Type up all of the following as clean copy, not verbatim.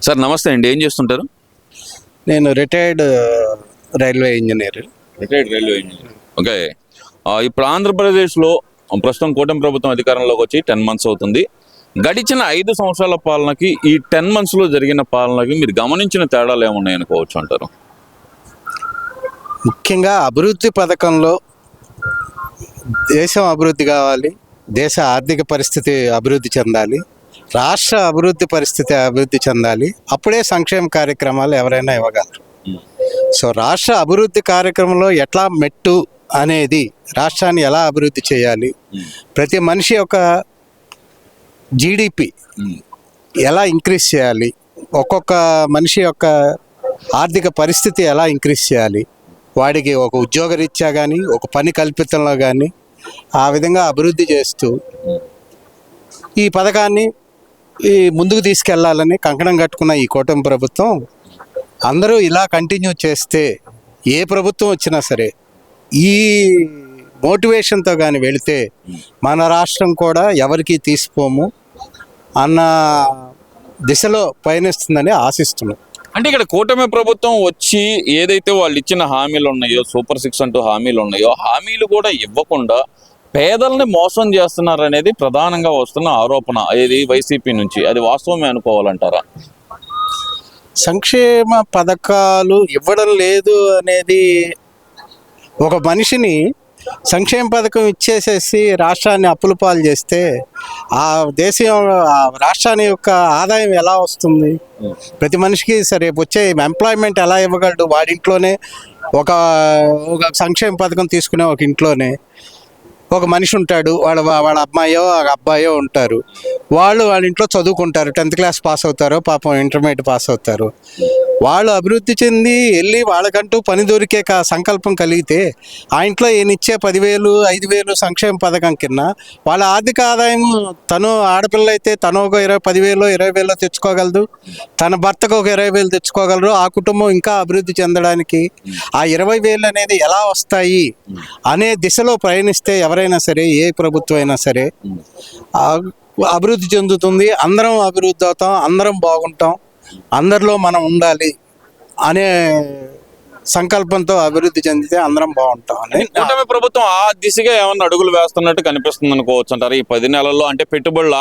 Sir నమస్తే అండి, ఏం చేస్తుంటారు? నేను retired railway engineer. Retired railway engineer. Okay. ఇప్పుడు ఆంధ్రప్రదేశ్లో ప్రస్తుతం కూటమి ప్రభుత్వం అధికారంలోకి వచ్చి 10 months అవుతుంది. గడిచిన 5 సంవత్సరాల పాలనకి ఈ 10 monthsలో జరిగిన పాలనకి మీరు గమనించిన తేడాలు ఏమున్నాయి అనుకోవచ్చు అంటారు? ముఖ్యంగా అభివృద్ధి పథకంలో దేశం అభివృద్ధి కావాలి, దేశ ఆర్థిక పరిస్థితి అభివృద్ధి చెందాలి, రాష్ట్ర అభివృద్ధి పరిస్థితి అభివృద్ధి చెందాలి. అప్పుడే సంక్షేమ కార్యక్రమాలు ఎవరైనా ఇవ్వగలరు. సో రాష్ట్ర అభివృద్ధి కార్యక్రమంలో ఎట్లా మెట్టు అనేది, రాష్ట్రాన్ని ఎలా అభివృద్ధి చేయాలి, ప్రతి మనిషి యొక్క జీడిపి ఎలా ఇంక్రీజ్ చేయాలి, ఒక్కొక్క మనిషి యొక్క ఆర్థిక పరిస్థితి ఎలా ఇంక్రీజ్ చేయాలి, వాడికి ఒక ఉద్యోగరీత్యా కానీ ఒక పని కల్పితంలో కానీ ఆ విధంగా అభివృద్ధి చేస్తూ ఈ పథకాన్ని ముందుకు తీసుకెళ్లాలని కంకణం కట్టుకున్న ఈ కూటమి ప్రభుత్వం అందరూ ఇలా కంటిన్యూ చేస్తే ఏ ప్రభుత్వం వచ్చినా సరే ఈ మోటివేషన్తో కానీ వెళితే మన రాష్ట్రం కూడా ఎవరికి తీసిపోము అన్న దిశలో పయనిస్తుందని ఆశిస్తున్నాం. అంటే ఇక్కడ కూటమి ప్రభుత్వం వచ్చి ఏదైతే వాళ్ళు ఇచ్చిన హామీలు ఉన్నాయో, సూపర్ 6 అంటూ హామీలు ఉన్నాయో, హామీలు కూడా ఇవ్వకుండా పేదల్ని మోసం చేస్తున్నారు అనేది ప్రధానంగా వస్తున్న ఆరోపణ. ఇది వైసీపీ నుంచి. అది వాస్తవమే అనుకోవాలంటారా? సంక్షేమ పథకాలు ఇవ్వడం లేదు అనేది, ఒక మనిషిని సంక్షేమ పథకం ఇచ్చేసేసి రాష్ట్రాన్ని అప్పుల పాలు చేస్తే ఆ దేశం రాష్ట్రాన్ని యొక్క ఆదాయం ఎలా వస్తుంది? ప్రతి మనిషికి సరే వచ్చే ఎంప్లాయ్మెంట్ ఎలా ఇవ్వగలడు? వాడింట్లోనే ఒక సంక్షేమ పథకం తీసుకునే ఒక ఇంట్లోనే ఒక మనిషి ఉంటాడు, వాళ్ళ అమ్మాయో అబ్బాయో ఉంటారు. వాళ్ళ ఇంట్లో చదువుకుంటారు, 10th class పాస్ అవుతారో పాపం ఇంటర్మీడియట్ పాస్ అవుతారు. వాళ్ళు అభివృద్ధి చెంది వెళ్ళి వాళ్ళకంటూ పని దొరికే సంకల్పం కలిగితే ఆ ఇంట్లో ఈయనిచ్చే 10,000 5,000 సంక్షేమ పథకం కింద వాళ్ళ ఆర్థిక ఆదాయం, తను ఆడపిల్ల అయితే తను ఒక 10,000 20,000 తెచ్చుకోగలదు, తన భర్తకు ఒక 20,000 తెచ్చుకోగలరు. ఆ కుటుంబం ఇంకా అభివృద్ధి చెందడానికి ఆ 20,000 అనేది ఎలా వస్తాయి అనే దిశలో ప్రయాణిస్తే ఎవరైనా సరే, ఏ ప్రభుత్వం అయినా సరే అభివృద్ధి చెందుతుంది. అందరం అభివృద్ధి అవుతాం, అందరం బాగుంటాం, అందరిలో మనం ఉండాలి అనే సంకల్పంతో అభివృద్ధి చెందితే అందరం బాగుంటాం అని కూటమి ప్రభుత్వం ఆ దిశగా ఏమన్నా అడుగులు వేస్తున్నట్టు కనిపిస్తుంది అనుకోవచ్చు అంటారు ఈ 10 నెలల్లో? అంటే పెట్టుబడులు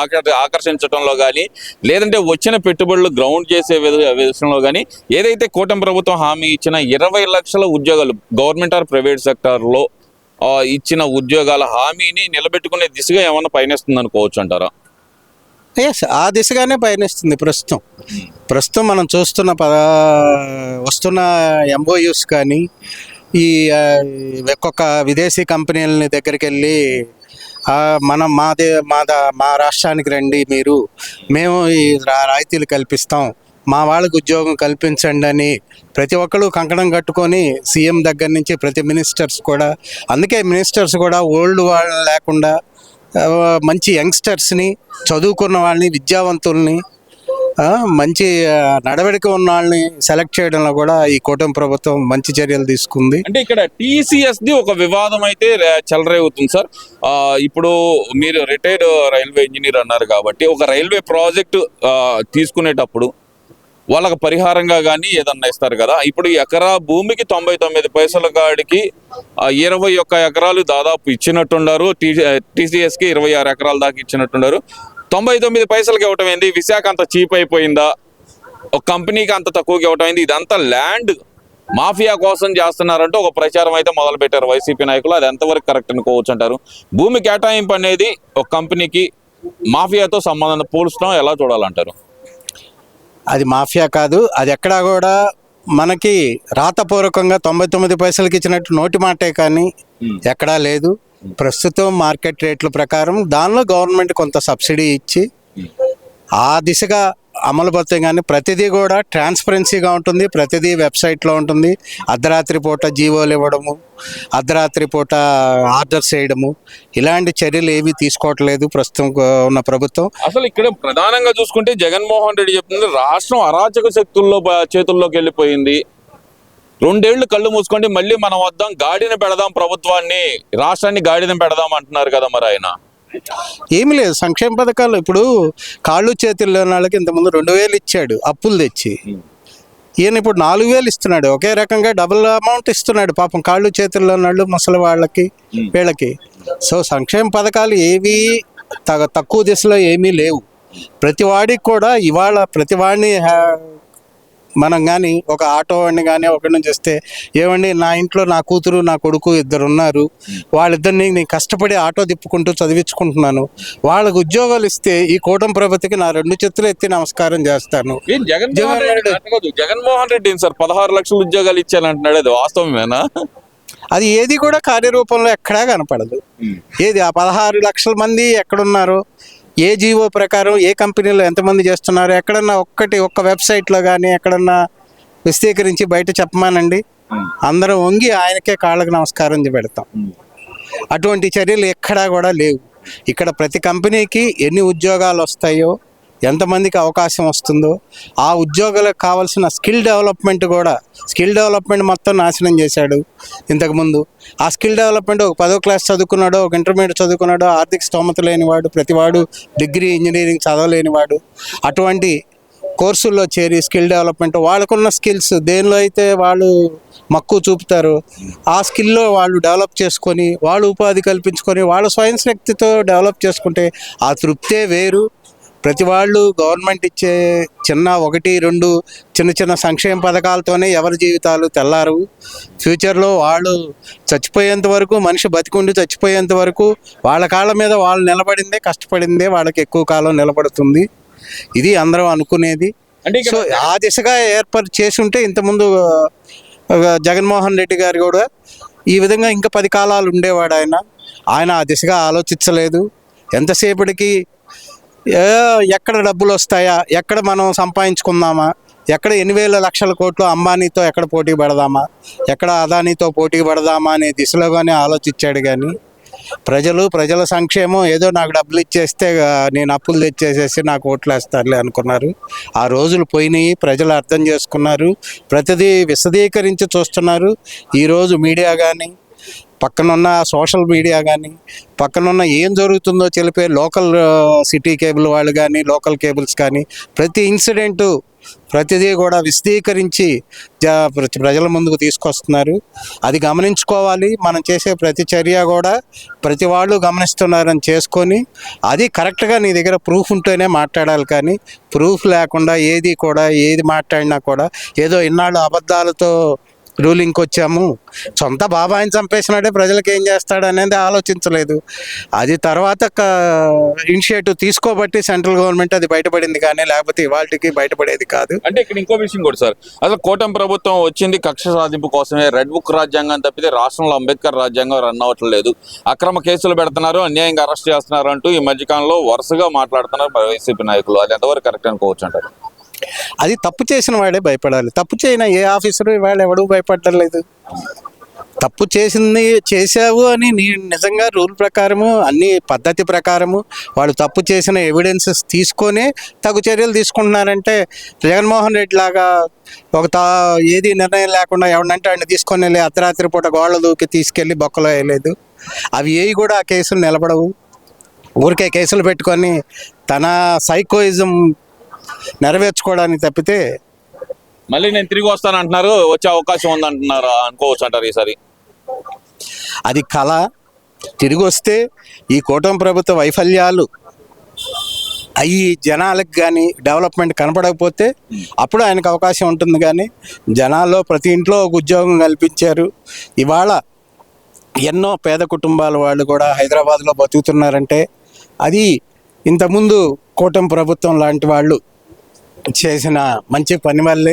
ఆకర్షించడంలో కానీ, లేదంటే వచ్చిన పెట్టుబడులు గ్రౌండ్ చేసే విషయంలో కానీ, ఏదైతే కూటమి ప్రభుత్వం హామీ ఇచ్చిన 20 లక్షల ఉద్యోగాలు గవర్నమెంట్ ఆర్ ప్రైవేట్ సెక్టార్లో ఇచ్చిన ఉద్యోగాల హామీని నిలబెట్టుకునే దిశగా ఏమన్నా పయనిస్తుంది అనుకోవచ్చు అంటారా? ఆ దిశగానే పయనిస్తుంది. ప్రస్తుతం మనం చూస్తున్న వస్తున్న MOUs కానీ, ఈ ఒక్కొక్క విదేశీ కంపెనీలని దగ్గరికి వెళ్ళి మనం మా రాష్ట్రానికి రండి, మేము ఈ రాయితీలు కల్పిస్తాం, మా వాళ్ళకు ఉద్యోగం కల్పించండి అని ప్రతి ఒక్కరు కంకణం కట్టుకొని సీఎం దగ్గర నుంచి ప్రతి మినిస్టర్స్ కూడా, అందుకే మినిస్టర్స్ కూడా ఓల్డ్ వాళ్ళు లేకుండా మంచి యంగ్స్టర్స్ని, చదువుకున్న వాళ్ళని, విద్యావంతుల్ని, మంచి నడవడిక ఉన్న వాళ్ళని సెలెక్ట్ చేయడంలో కూడా ఈ కూటమి ప్రభుత్వం మంచి చర్యలు తీసుకుంది. అంటే ఇక్కడ TCSది ఒక వివాదం అయితే చెలరేగుతుంది సార్. ఇప్పుడు మీరు రిటైర్డ్ రైల్వే ఇంజనీర్ అన్నారు కాబట్టి, ఒక రైల్వే ప్రాజెక్టు తీసుకునేటప్పుడు వాళ్ళకి పరిహారంగా కానీ ఏదన్నా ఇస్తారు కదా. ఇప్పుడు ఎకరా భూమికి 99 పైసల కాడికి 21 ఎకరాలు దాదాపు ఇచ్చినట్టున్నారు. TCSకి 26 ఎకరాల దాకా ఇచ్చినట్టున్నారు. 99 పైసలకి ఇవ్వటం ఏంది? విశాఖ అంత చీప్ అయిపోయిందా? ఒక కంపెనీకి అంత తక్కువకి ఇవ్వటం ఏంది? ఇదంతా ల్యాండ్ మాఫియా కోసం చేస్తున్నారంటూ ఒక ప్రచారం అయితే మొదలుపెట్టారు వైసీపీ నాయకులు. అది ఎంతవరకు కరెక్ట్ అనుకోవచ్చు అంటారు? భూమి కేటాయింపు అనేది ఒక కంపెనీకి మాఫియాతో సంబంధం పోల్చడం ఎలా చూడాలంటారు? అది మాఫియా కాదు, అది ఎక్కడా కూడా మనకి రాతపూర్వకంగా 99 పైసలకి ఇచ్చినట్టు నోటి మాటే కానీ ఎక్కడా లేదు. ప్రస్తుతం మార్కెట్ రేట్ల ప్రకారం దానిలో గవర్నమెంట్ కొంత సబ్సిడీ ఇచ్చి ఆ దిశగా అమలు పడుతుంది. కానీ ప్రతిదీ కూడా ట్రాన్స్పరెన్సీగా ఉంటుంది, ప్రతిదీ వెబ్సైట్లో ఉంటుంది. అర్ధరాత్రి పూట జీవోలు ఇవ్వడము, అర్ధరాత్రి పూట ఆర్డర్స్ చేయడము, ఇలాంటి చర్యలు ఏవి తీసుకోవట్లేదు ప్రస్తుతం ఉన్న ప్రభుత్వం. అసలు ఇక్కడ ప్రధానంగా చూసుకుంటే జగన్మోహన్ రెడ్డి చెప్తుంది రాష్ట్రం అరాచక శక్తుల్లో చేతుల్లోకి వెళ్ళిపోయింది. 2 ఏళ్లు కళ్ళు మూసుకోండి, మళ్ళీ మనం వద్దాం, గాడిన పెడదాం, ప్రభుత్వాన్ని రాష్ట్రాన్ని గాడిన పెడదాం అంటున్నారు కదా మరి ఆయన. ఏమి లేదు సంక్షేమ పథకాలు. ఇప్పుడు కాళ్ళు చేతులు లేని వాళ్ళకి ఇంతకుముందు 2,000 ఇచ్చాడు అప్పులు తెచ్చి. ఈయన ఇప్పుడు 4,000 ఇస్తున్నాడు. ఒకే రకంగా డబుల్ అమౌంట్ ఇస్తున్నాడు పాపం కాళ్ళు చేతుల్లో ఉన్నాళ్ళు ముసలి వాళ్ళకి వీళ్ళకి. సో సంక్షేమ పథకాలు ఏవి తక్కువ దిశలో ఏమీ లేవు. ప్రతి వాడికి కూడా ఇవాళ ప్రతి వాడిని మనం కానీ ఒక ఆటో వాడిని కానీ ఒకటి నుంచి వస్తే, ఏమండి నా ఇంట్లో నా కూతురు నా కొడుకు 2 ఉన్నారు, వాళ్ళిద్దరిని నేను కష్టపడి ఆటో తిప్పుకుంటూ చదివించుకుంటున్నాను, వాళ్ళకు ఉద్యోగాలు ఇస్తే ఈ కూటమి ప్రభుత్వకి నా 2 చేతులు ఎత్తి నమస్కారం చేస్తాను. జగన్మోహన్ రెడ్డి సార్ 16 లక్షల ఉద్యోగాలు ఇచ్చానంటున్నాడు, అది వాస్తవమేనా? అది ఏది కూడా కార్యరూపంలో ఎక్కడా కనపడదు. ఏది ఆ 16 లక్షల మంది ఎక్కడున్నారు, ఏ జీవో ప్రకారం ఏ కంపెనీలో ఎంతమంది చేస్తున్నారు, ఎక్కడన్నా ఒక్క వెబ్సైట్లో కానీ ఎక్కడన్నా విస్తీకరించి బయట చెప్పమానండి, అందరం వంగి ఆయనకే కాళ్ళకు నమస్కారం పెడతాం. అటువంటి చర్యలు ఎక్కడా కూడా లేవు. ఇక్కడ ప్రతి కంపెనీకి ఎన్ని ఉద్యోగాలు వస్తాయో, ఎంతమందికి అవకాశం వస్తుందో, ఆ ఉద్యోగాలకు కావాల్సిన స్కిల్ డెవలప్మెంట్ మొత్తం నాశనం చేశాడు ఇంతకుముందు. ఆ స్కిల్ డెవలప్మెంట్ ఒక 10వ క్లాస్ చదువుకున్నాడో, ఒక ఇంటర్మీడియట్ చదువుకున్నాడో, ఆర్థిక స్తోమత లేనివాడు, ప్రతివాడు డిగ్రీ ఇంజనీరింగ్ చదవలేనివాడు అటువంటి కోర్సుల్లో చేరి స్కిల్ డెవలప్మెంట్, వాళ్ళకున్న స్కిల్స్ దేనిలో అయితే వాళ్ళు మక్కువ చూపుతారో ఆ స్కిల్లో వాళ్ళు డెవలప్ చేసుకొని, వాళ్ళు ఉపాధి కల్పించుకొని, వాళ్ళ స్వయం శక్తితో డెవలప్ చేసుకుంటే ఆ తృప్తే వేరు. ప్రతి వాళ్ళు గవర్నమెంట్ ఇచ్చే 1-2 చిన్న సంక్షేమ పథకాలతోనే ఎవరి జీవితాలు తెల్లారు. ఫ్యూచర్లో వాళ్ళు చచ్చిపోయేంత వరకు, మనిషి బతికుండి చచ్చిపోయేంత వరకు వాళ్ళ కాళ్ళ మీద వాళ్ళు నిలబడిందే, కష్టపడిందే వాళ్ళకి ఎక్కువ కాలం నిలబడుతుంది. ఇది అందరం అనుకునేది. సో ఆ దిశగా ఏర్పాటు చేసి ఉంటే ఇంతకుముందు జగన్మోహన్ రెడ్డి గారు కూడా ఈ విధంగా ఇంకా 10 కాలాలు ఉండేవాడు. ఆయన ఆ దిశగా ఆలోచించలేదు. ఎంతసేపటికి ఎక్కడ డబ్బులు వస్తాయా, ఎక్కడ మనం సంపాదించుకుందామా, ఎక్కడ 8,000 లక్షల కోట్లు అంబానీతో ఎక్కడ పోటీ పడదామా, ఎక్కడ అదానీతో పోటీ పడదామా అనే దిశలోగానే ఆలోచించాడు. కానీ ప్రజల సంక్షేమం ఏదో నాకు డబ్బులు ఇచ్చేస్తే నేను అప్పులు తెచ్చేసేసి నాకు ఓట్లు వేస్తారులే అనుకున్నారు. ఆ రోజులు పోయినాయి. ప్రజలు అర్థం చేసుకున్నారు. ప్రతిదీ విశదీకరించి చూస్తున్నారు. ఈరోజు మీడియా కానీ, పక్కనున్న సోషల్ మీడియా కానీ, పక్కనున్న ఏం జరుగుతుందో తెలిపే లోకల్ సిటీ కేబుల్ వాళ్ళు కానీ, లోకల్ కేబుల్స్ కానీ ప్రతి ఇన్సిడెంటు ప్రతిదీ కూడా విశదీకరించి ప్రజల ముందుకు తీసుకొస్తున్నారు. అది గమనించుకోవాలి. మనం చేసే ప్రతి చర్య కూడా ప్రతి వాళ్ళు గమనిస్తున్నారని చేసుకొని, అది కరెక్ట్గా నీ దగ్గర ప్రూఫ్ ఉంటేనే మాట్లాడాలి. కానీ ప్రూఫ్ లేకుండా ఏది మాట్లాడినా కూడా ఏదో ఇన్నాళ్ళు అబద్ధాలతో రూలింగ్కి వచ్చాము, సొంత బాబాయిని చంపేసినట్టే ప్రజలకు ఏం చేస్తాడు అనేది ఆలోచించలేదు. అది తర్వాత ఇనిషియేటివ్ తీసుకోబట్టి సెంట్రల్ గవర్నమెంట్ అది బయటపడింది. కానీ లేకపోతే ఇవాళకి బయటపడేది కాదు. అంటే ఇక్కడ ఇంకో విషయం కూడా సార్, అసలు కూటమి ప్రభుత్వం వచ్చింది కక్ష సాధింపు కోసమే. రెడ్ బుక్ రాజ్యాంగం తప్పితే రాష్ట్రంలో అంబేద్కర్ రాజ్యాంగం రన్ అవ్వట్లేదు, అక్రమ కేసులు పెడుతున్నారు, అన్యాయంగా అరెస్ట్ చేస్తున్నారు అంటూ ఈ మధ్యకాలంలో వరుసగా మాట్లాడుతున్నారు వైసీపీ నాయకులు. అది ఎంతవరకు కరెక్ట్ అనుకోవచ్చు అంటారు? అది తప్పు చేసిన వాడే భయపడాలి. తప్పు చేయన ఏ ఆఫీసరు ఇవాళ ఎవడూ భయపడడం లేదు. తప్పు చేశావు అని నిజంగా రూల్ ప్రకారము, అన్ని పద్ధతి ప్రకారము వాళ్ళు తప్పు చేసిన ఎవిడెన్సెస్ తీసుకొనే తగు చర్యలు తీసుకుంటున్నారంటే, జగన్మోహన్ రెడ్డి లాగా ఏది నిర్ణయం లేకుండా ఎవడంటే ఆయన తీసుకొని వెళ్ళి అర్ధరాత్రి పూట గోళ్ళ దూకి తీసుకెళ్ళి బొక్కలో వేయలేదు. అవి ఏవి కూడా ఆ కేసులు నిలబడవు. ఊరికే కేసులు పెట్టుకొని తన సైకోయిజం నెరవేర్చుకోవడానికి తప్పితే. మళ్ళీ నేను తిరిగి వస్తాను అంటున్నారు, వచ్చే అవకాశం ఉందంటున్నారు, అనుకోవచ్చు అంటారు ఈసారి? అది కళ. తిరిగి వస్తే ఈ కూటమి ప్రభుత్వ వైఫల్యాలు అవి జనాలకు కానీ డెవలప్మెంట్ కనపడకపోతే అప్పుడు ఆయనకు అవకాశం ఉంటుంది. కానీ జనాల్లో ప్రతి ఇంట్లో ఒక ఉద్యోగం కల్పించారు. ఇవాళ ఎన్నో పేద కుటుంబాల వాళ్ళు కూడా హైదరాబాద్లో బతుకుతున్నారంటే అది ఇంతకుముందు కూటమి ప్రభుత్వం లాంటి వాళ్ళు చేసిన మంచి పని వల్లే.